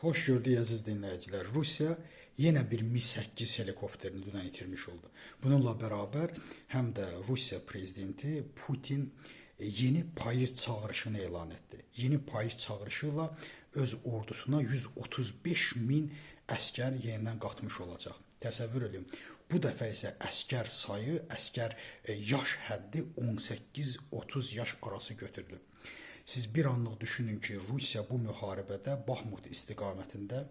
Hoş gördük əziz dinləyicilər. Rusiya yenə bir Mi-8 helikopterini dünən itirmiş oldu. Bununla bərabər həm də Rusiya prezidenti Putin yeni payız çağırışını elan etdi. Yeni payız çağırışı ilə öz ordusuna 135 min əskər yenidən qatmış olacaq. Təsəvvür edin. Bu dəfə isə əskər sayı, əskər yaş həddi 18-30 yaş arası götürülüb. Siz bir anlıq düşünün ki, Rusiya bu müharibədə Baxmut istiqamətində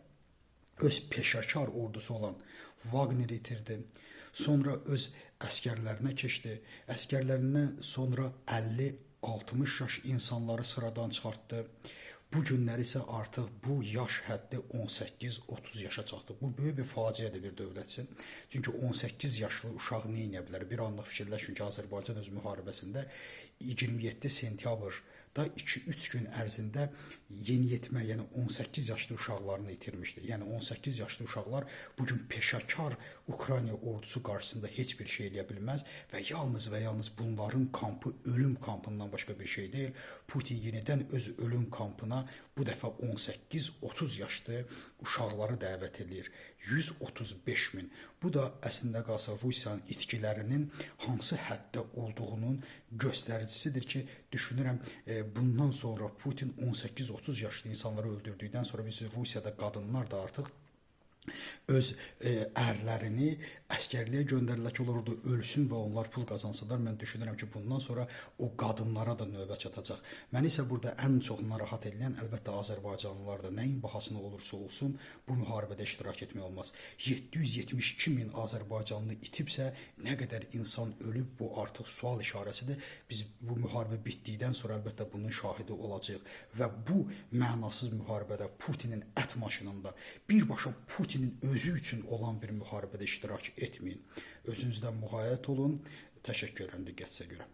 öz peşəkar ordusu olan Wagneri itirdi. Sonra öz əskərlərinə keçdi. Əskərlərindən sonra 50-60 yaş insanları sıradan çıxartdı. Bu günləri isə artıq bu yaş həddi 18-30 yaşa çatdı. Bu böyük bir faciədir bir dövlət üçün. Çünki 18 yaşlı uşaq nə edə bilər? Bir anlıq fikirləşin ki, Azərbaycan öz müharibəsində 27 sentyabrda 2-3 gün ərzində yeniyetmə, yəni 18 yaşlı uşaqlarını itirmişdi. Yəni 18 yaşlı uşaqlar bugün peşəkar Ukrayna ordusu qarşısında heç bir şey eləyə bilməz və yalnız bunların kampı ölüm kampından başqa bir şey deyil. Putin yenidən öz ölüm kampına bu dəfə 18-30 yaşlı uşaqları dəvət edir. 135 min. Bu da əslində qalsa Rusiyanın itkilərinin hansı həddə olduğunun göstəricisidir ki, düşünürəm bundan sonra Putin 18-30 yaşlı insanları öldürdükdən sonra biz Rusiyada qadınlar da artıq öz ərlərini əskərliyə göndərirlər ki, orada ölsün və onlar pul qazansınlar. Mən düşünürəm ki, bundan sonra o qadınlara da növbə çatacaq. Məni isə burada ən çox narahat edilən əlbəttə Azərbaycanlılar da nəyin bahasına olursa olsun bu müharibədə iştirak etmək olmaz. 772 min Azərbaycanlı itibsə nə qədər insan ölüb, bu artıq sual işarəsidir. Biz bu müharibə bitdikdən sonra əlbəttə bunun şahidi olacağıq və bu mənasız müharibədə Putinin ət maşınında birbaşa Putinin özü üçün olan bir müharibədə iştirak etməyin. Özünüzdən müğayət olun. Təşəkkür edirəm diqqətinizə görə.